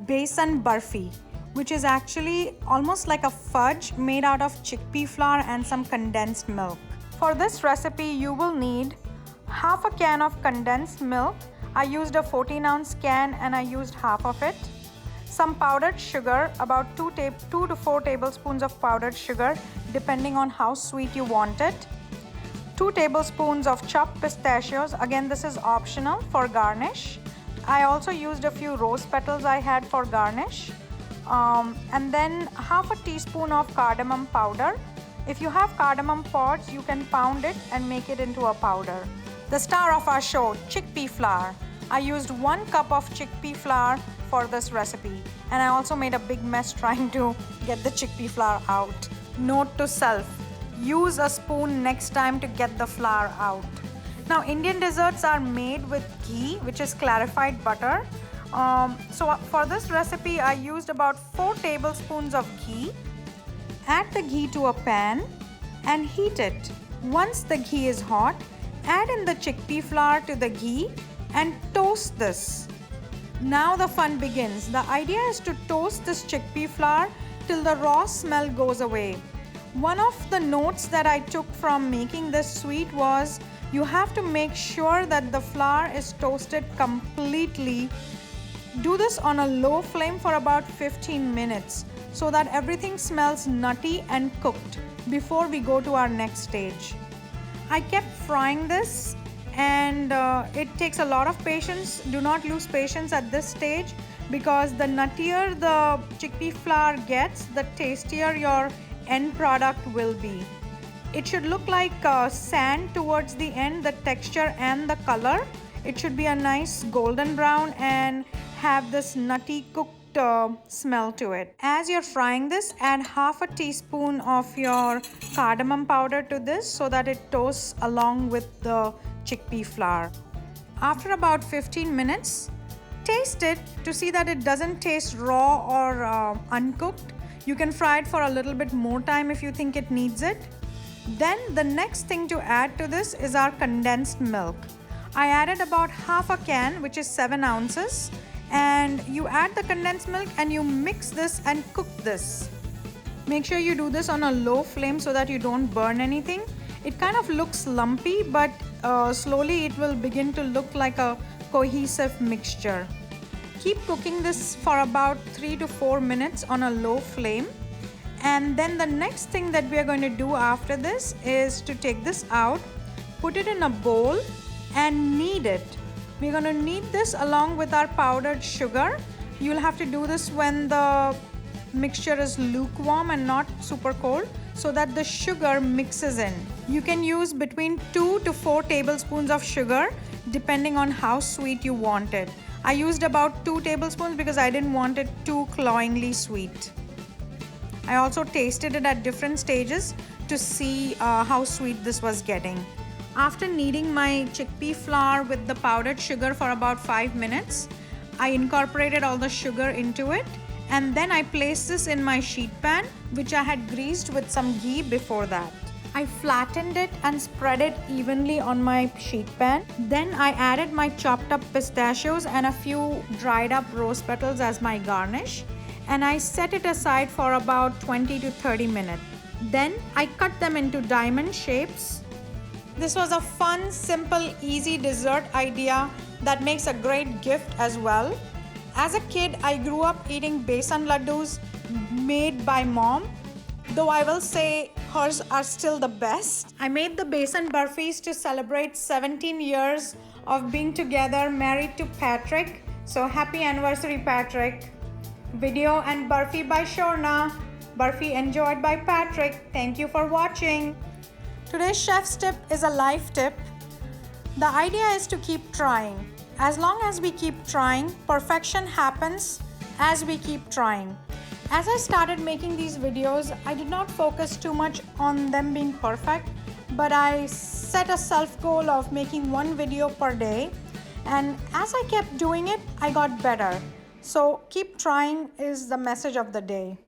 Besan Burfi, which is actually almost like a fudge made out of chickpea flour and some condensed milk. For this recipe, you will need half a can of condensed milk. I used a 14-ounce can and I used half of it. Some powdered sugar, about 2 to 4 tablespoons of powdered sugar, depending on how sweet you want it. 2 tablespoons of chopped pistachios. Again, this is optional for garnish. I also used a few rose petals I had for garnish. And then half a teaspoon of cardamom powder. If you have cardamom pods, you can pound it and make it into a powder. The star of our show, chickpea flour. I used 1 cup of chickpea flour for this recipe, and I also made a big mess trying to get the chickpea flour out. Note to self, use a spoon next time to get the flour out. Now, Indian desserts are made with ghee, which is clarified butter. So for this recipe, I used about 4 tablespoons of ghee. Add the ghee to a pan and heat it. Once the ghee is hot, add in the chickpea flour to the ghee and toast this. Now the fun begins. The idea is to toast this chickpea flour till the raw smell goes away. One of the notes that I took from making this sweet was you have to make sure that the flour is toasted completely. Do this on a low flame for about 15 minutes so that everything smells nutty and cooked before we go to our next stage. I kept frying this and it takes a lot of patience. Do not lose patience at this stage because the nuttier the chickpea flour gets, the tastier your end product will be. It should look like sand towards the end, the texture and the color. It should be a nice golden brown and have this nutty cooked smell to it. As you're frying this, add half a teaspoon of your cardamom powder to this so that it toasts along with the chickpea flour. After about 15 minutes, taste it to see that it doesn't taste raw or uncooked. You can fry it for a little bit more time if you think it needs it. Then the next thing to add to this is our condensed milk. I added about half a can, which is 7 ounces. And you add the condensed milk and you mix this and cook this. Make sure you do this on a low flame so that you don't burn anything. It kind of looks lumpy, but slowly it will begin to look like a cohesive mixture. Keep cooking this for about 3 to 4 minutes on a low flame. And then the next thing that we are going to do after this is to take this out, put it in a bowl and knead it. We're going to knead this along with our powdered sugar. You'll have to do this when the mixture is lukewarm and not super cold so that the sugar mixes in. You can use between 2 to 4 tablespoons of sugar depending on how sweet you want it. I used about 2 tablespoons because I didn't want it too cloyingly sweet. I also tasted it at different stages to see how sweet this was getting. After kneading my chickpea flour with the powdered sugar for about 5 minutes, I incorporated all the sugar into it and then I placed this in my sheet pan, which I had greased with some ghee before that. I flattened it and spread it evenly on my sheet pan. Then I added my chopped up pistachios and a few dried up rose petals as my garnish, and I set it aside for about 20 to 30 minutes. Then I cut them into diamond shapes. This was a fun, simple, easy dessert idea that makes a great gift as well. As a kid, I grew up eating besan laddus made by mom, though I will say hers are still the best. I made the besan burfis to celebrate 17 years of being together, married to Patrick. So happy anniversary, Patrick. Video and burfi by Shorna. Burfi enjoyed by Patrick. Thank you for watching. Today's chef's tip is a life tip. The idea is to keep trying. As long as we keep trying, perfection happens as we keep trying. As I started making these videos, I did not focus too much on them being perfect, but I set a self goal of making 1 video per day. And as I kept doing it, I got better. So keep trying is the message of the day.